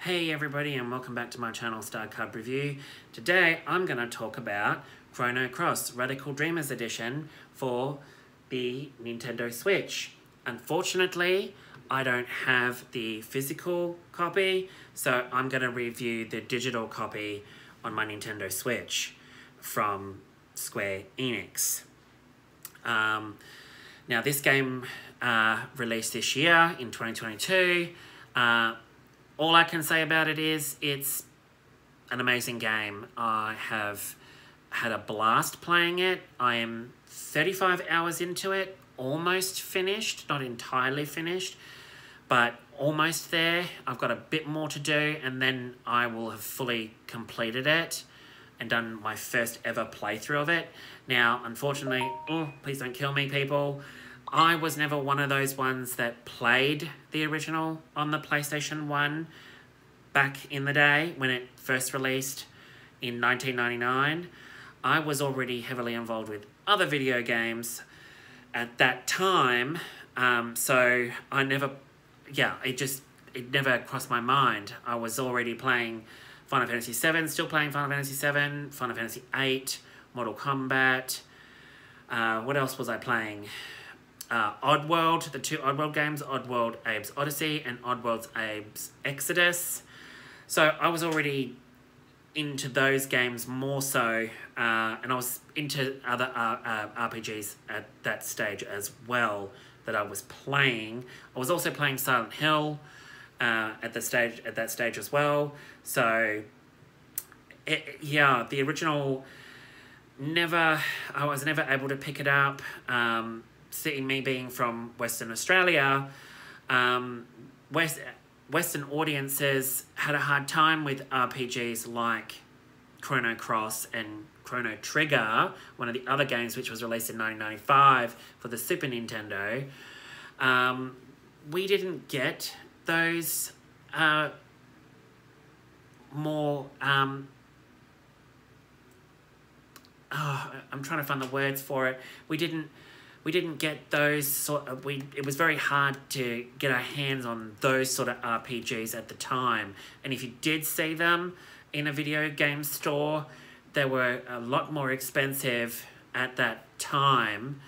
Hey everybody, and welcome back to my channel Star Card Review. Today I'm going to talk about Chrono Cross Radical Dreamers Edition for the Nintendo Switch. Unfortunately, I don't have the physical copy, so I'm going to review the digital copy on my Nintendo Switch from SquareEnix. Now this game released this year in 2022. All I can say about it is it's an amazing game. I have had a blast playing it. I am 35 hours into it, almost finished, not entirely finished, but almost there. I've got a bit more to do and then I will have fully completed it and done my first ever playthrough of it. Now, unfortunately, please don't kill me, people. I was never one of those ones that played the original on the PlayStation 1 back in the day when it first released in 1999. I was already heavily involved with other video games at that time, so I never, it never crossed my mind. I was already playing Final Fantasy VII, still playing Final Fantasy VII, Final Fantasy VIII, Mortal Kombat. What else was I playing? Oddworld, the two Oddworld games, Oddworld Abe's Odyssey and Oddworld Abe's Exodus. So I was already into those games more so, and I was into other RPGs at that stage as well that I was playing. I was also playing Silent Hill at that stage as well. So the original I was never able to pick it up. Seeing me being from Western Australia, Western audiences had a hard time with RPGs like Chrono Cross and Chrono Trigger, one of the other games which was released in 1995 for the Super Nintendo. We didn't get those more... I'm trying to find the words for it. We didn't get those it was very hard to get our hands on those sort of RPGs at the time. And if you did see them in a video game store, they were a lot more expensive at that time.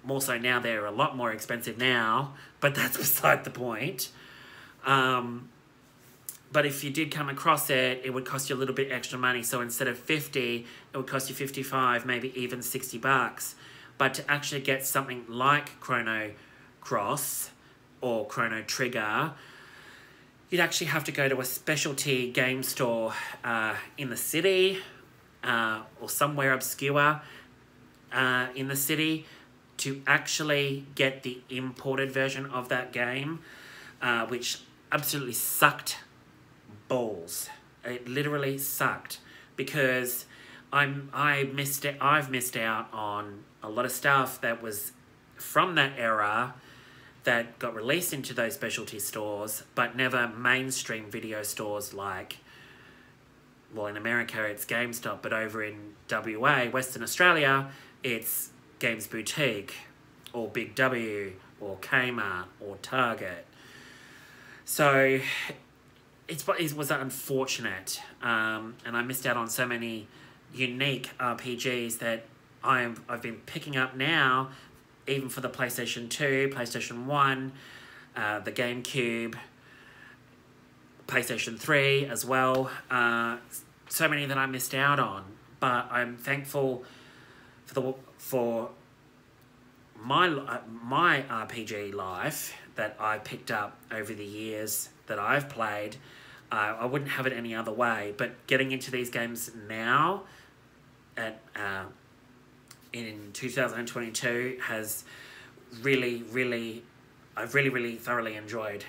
More so now, they're a lot more expensive now, but that's beside the point. But if you did come across it, it would cost you a little bit extra money. So instead of 50, it would cost you 55, maybe even 60 bucks. But to actually get something like Chrono Cross or Chrono Trigger, you'd actually have to go to a specialty game store in the city or somewhere obscure in the city to actually get the imported version of that game, which absolutely sucked balls. It literally sucked because I've missed out on a lot of stuff that was from that era that got released into those specialty stores, but never mainstream video stores like, well, in America it's GameStop, but over in WA, Western Australia, it's Games Boutique or Big W or Kmart or Target. So it was unfortunate, and I missed out on so many unique RPGs that I've been picking up now, even for the PlayStation 2, PlayStation 1, the GameCube, PlayStation 3 as well. So many that I missed out on, but I'm thankful for my RPG life that I picked up over the years that I've played. I wouldn't have it any other way, but getting into these games now in 2022 has I've really thoroughly enjoyed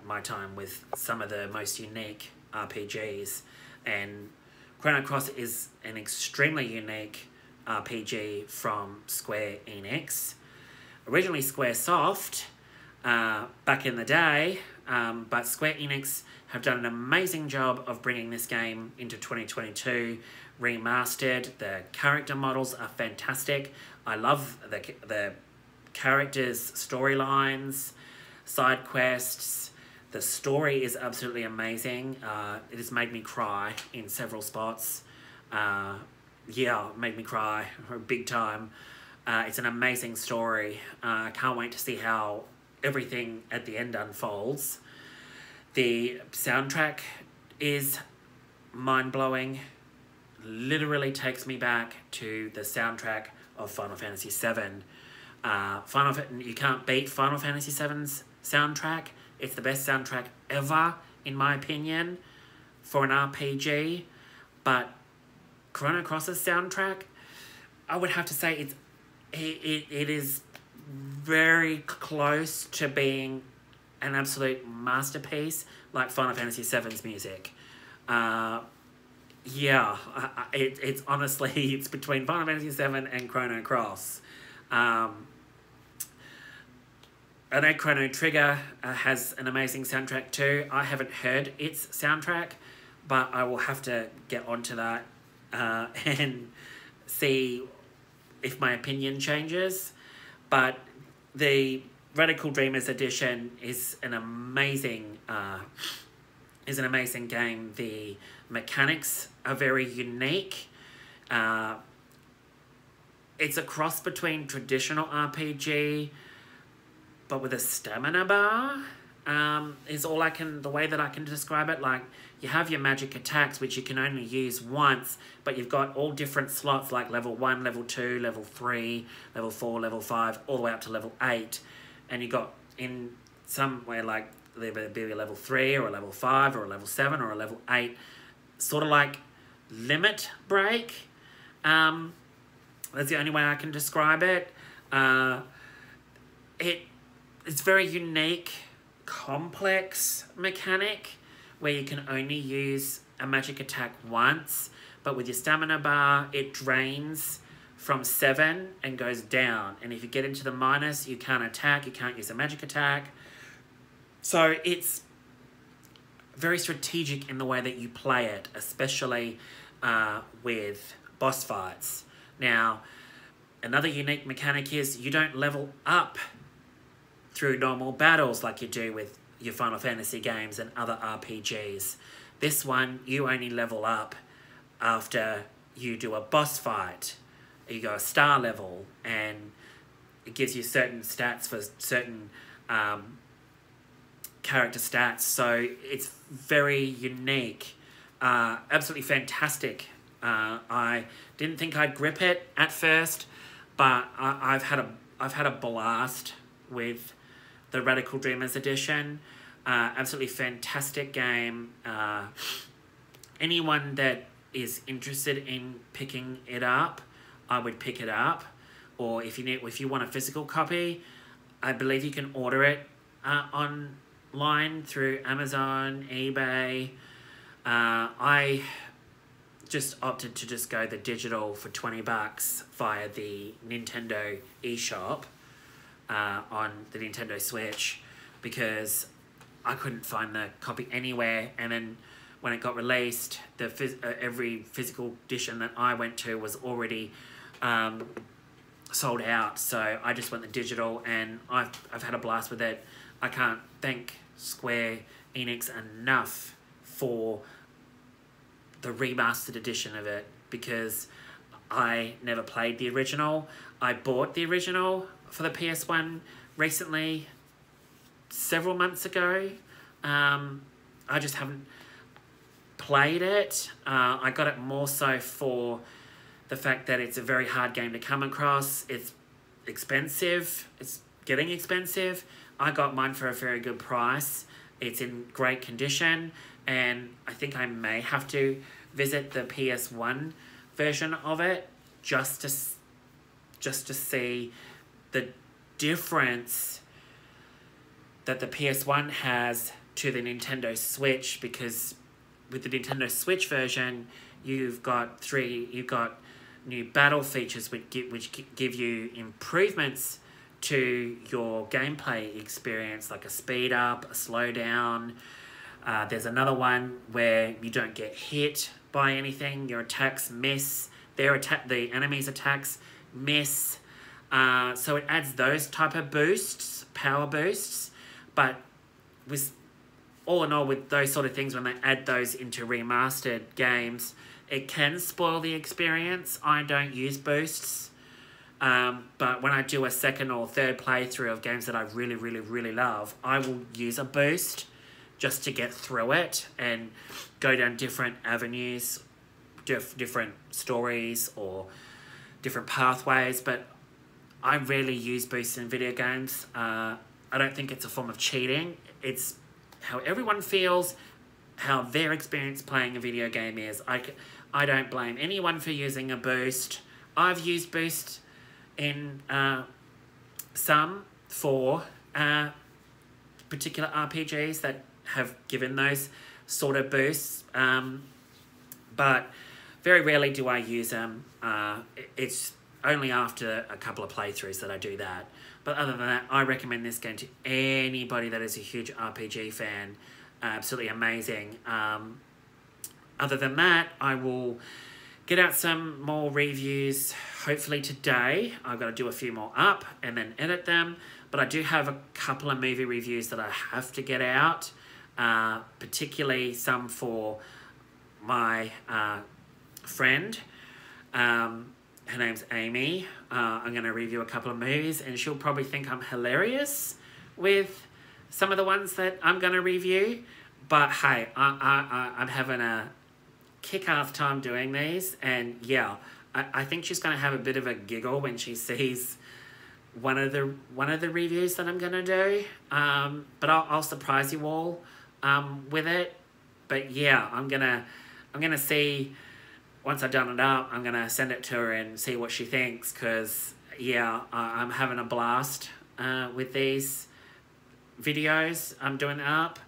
my time with some of the most unique RPGs, and Chrono Cross is an extremely unique RPG from SquareEnix. Originally Squaresoft back in the day, but SquareEnix have done an amazing job of bringing this game into 2022, remastered. The character models are fantastic. I love the characters' storylines, side quests. The story is absolutely amazing. It has made me cry in several spots. Yeah, made me cry big time. It's an amazing story. I can't wait to see how everything at the end unfolds. The soundtrack is mind-blowing. Literally takes me back to the soundtrack of Final Fantasy VII. You can't beat Final Fantasy VII's soundtrack. It's the best soundtrack ever, in my opinion, for an RPG. But Chrono Cross's soundtrack, I would have to say it is very close to being an absolute masterpiece, like Final Fantasy VII's music. Yeah, it's honestly, it's between Final Fantasy VII and Chrono Cross. I know Chrono Trigger has an amazing soundtrack too. I haven't heard its soundtrack, but I will have to get onto that and see if my opinion changes. But the Radical Dreamers edition is an amazing game. The mechanics are very unique. It's a cross between traditional RPG, but with a stamina bar, is the way that I can describe it. Like, you have your magic attacks, which you can only use once, but you've got all different slots, like level 1, level 2, level 3, level 4, level 5, all the way up to level 8. And you got in somewhere like, there be a level 3, or a level 5, or a level 7, or a level 8. Sort of like Limit Break. That's the only way I can describe it. It's very unique, complex mechanic where you can only use a magic attack once, but with your stamina bar, it drains from 7 and goes down. And if you get into the minus, you can't attack, you can't use a magic attack. So it's very strategic in the way that you play it, especially with boss fights. Now, another unique mechanic is you don't level up through normal battles like you do with your Final Fantasy games and other RPGs. This one, you only level up after you do a boss fight. You go a star level, and it gives you certain stats for certain character stats. So it's very unique. Absolutely fantastic. I didn't think I'd grip it at first, but I've had a blast with the Radical Dreamers edition. Absolutely fantastic game. Anyone that is interested in picking it up, I would pick it up. Or if you want a physical copy, I believe you can order it online through Amazon, eBay. I just opted to just go the digital for $20 via the Nintendo eShop on the Nintendo Switch, because I couldn't find the copy anywhere. And then when it got released, every physical edition that I went to was already sold out. So I just went the digital, and I've had a blast with it. I can't thank SquareEnix enough for the remastered edition of it, because I never played the original. I bought the original for the PS1 recently, several months ago. I just haven't played it. I got it more so for the fact that it's a very hard game to come across. It's expensive. It's getting expensive. I got mine for a very good price. It's in great condition, and I think I may have to visit the PS1 version of it just to see the difference that the PS1 has to the Nintendo Switch, because with the Nintendo Switch version, you've got new battle features which give you improvements to your gameplay experience, like a speed up, a slow down. There's another one where you don't get hit by anything, your attacks miss, the enemy's attacks miss. So it adds those type of boosts, power boosts, but with all in all, with those sort of things, when they add those into remastered games, it can spoil the experience. I don't use boosts. But when I do a second or third playthrough of games that I really, really, really love, I will use a boost just to get through it and go down different avenues, different stories or different pathways. But I rarely use boosts in video games. I don't think it's a form of cheating. It's how everyone feels, how their experience playing a video game is. I don't blame anyone for using a boost. I've used boost in some for particular RPGs that have given those sort of boosts, but very rarely do I use them. It's only after a couple of playthroughs that I do that. But other than that, I recommend this game to anybody that is a huge RPG fan. Absolutely amazing. Other than that, I will get out some more reviews hopefully today. I've got to do a few more up and then edit them. But I do have a couple of movie reviews that I have to get out, particularly some for my friend. Her name's Amy. I'm going to review a couple of movies, and she'll probably think I'm hilarious with some of the ones that I'm going to review. But hey, I'm having a kick-ass time doing these, and yeah, I think she's going to have a bit of a giggle when she sees one of the reviews that I'm going to do. But I'll surprise you all with it. But yeah, I'm gonna see. Once I've done it up, I'm going to send it to her and see what she thinks, because, yeah, I'm having a blast with these videos I'm doing up,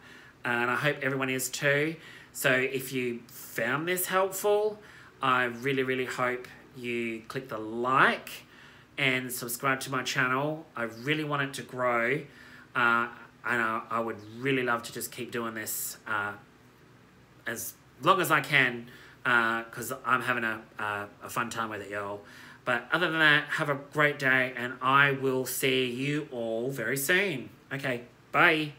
and I hope everyone is too. So if you found this helpful, I really, really hope you click the like and subscribe to my channel. I really want it to grow, and I would really love to just keep doing this as long as I can, because I'm having a fun time with it, y'all. But other than that, have a great day, and I will see you all very soon. Okay, bye.